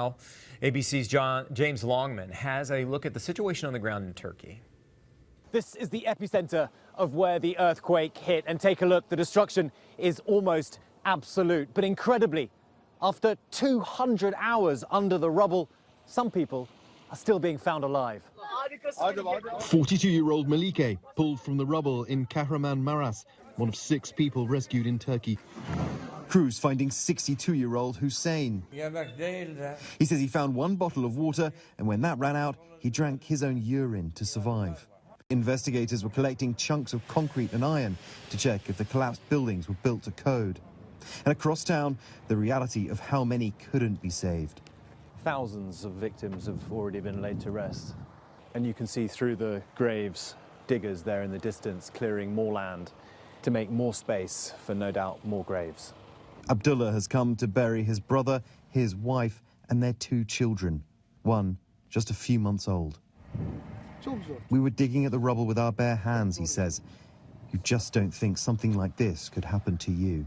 ABC's James Longman has a look at the situation on the ground in Turkey. This is the epicenter of where the earthquake hit, and take a look. The destruction is almost absolute, but incredibly, after 200 hours under the rubble, some people are still being found alive. 42-year-old Melike pulled from the rubble in Kahramanmaraş, one of 6 people rescued in Turkey. Crews finding 62-year-old Hussein. He says he found 1 bottle of water, and when that ran out, he drank his own urine to survive. Investigators were collecting chunks of concrete and iron to check if the collapsed buildings were built to code. And across town, the reality of how many couldn't be saved. Thousands of victims have already been laid to rest. And you can see through the graves, diggers there in the distance clearing more land to make more space for, no doubt, more graves. Abdullah has come to bury his brother, his wife, and their 2 children, one just a few months old. We were digging at the rubble with our bare hands, he says. You just don't think something like this could happen to you.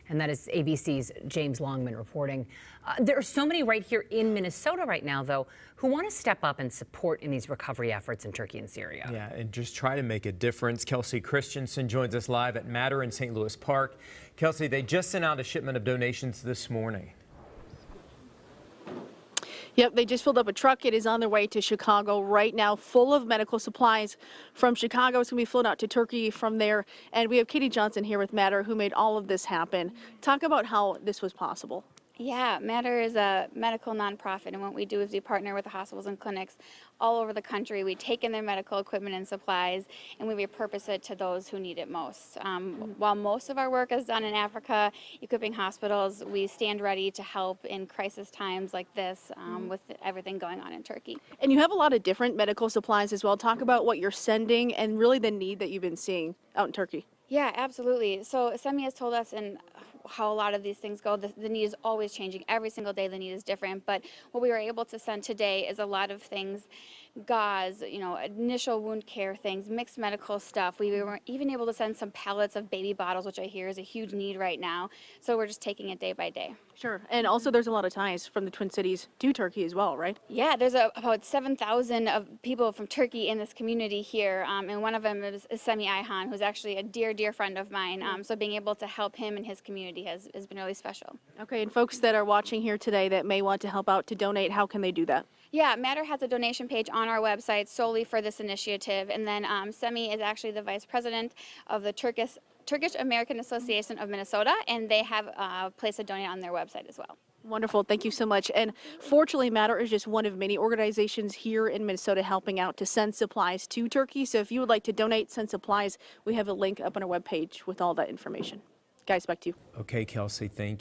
And that is ABC's James Longman reporting. There are so many right here in Minnesota right now, though, who want to step up and support in these recovery efforts in Turkey and Syria. Yeah, and just try to make a difference. Kelsey Christensen joins us live at Matter in St. Louis Park. Kelsey, they just sent out a shipment of donations this morning. Yep, they just filled up a truck. It is on their way to Chicago right now, full of medical supplies. From Chicago, it's going to be flown out to Turkey from there. And we have Katie Johnson here with Matter, who made all of this happen. Talk about how this was possible. Yeah, Matter is a medical nonprofit, and what we do is we partner with the hospitals and clinics all over the country. We take in their medical equipment and supplies, and we repurpose it to those who need it most. While most of our work is done in Africa, equipping hospitals, we stand ready to help in crisis times like this with everything going on in Turkey. And you have a lot of different medical supplies as well. Talk about what you're sending and really the need that you've been seeing out in Turkey. Yeah, absolutely. So Semi has told us and how a lot of these things go. The need is always changing. Every single day the need is different. But what we were able to send today is a lot of things, gauze, initial wound care things, mixed medical stuff. We were even able to send some pallets of baby bottles, which I hear is a huge need right now. So we're just taking it day by day. Sure. And also there's a lot of ties from the Twin Cities to Turkey as well, right? Yeah, there's about 7,000 of people from Turkey in this community here. And one of them is Semi Ayhan, who's actually a dear friend of mine. So being able to help him and his community has been really special. Okay, and folks that are watching here today that may want to help out to donate, how can they do that? Yeah, Matter has a donation page on our website solely for this initiative. And then Semi is actually the vice president of the Turkish American Association of Minnesota, and they have a place to donate on their website as well. Wonderful. Thank you so much. And fortunately, Matter is just one of many organizations here in Minnesota helping out to send supplies to Turkey. So if you would like to donate, send supplies, we have a link up on our webpage with all that information. Guys, back to you. Okay, Kelsey, thank you.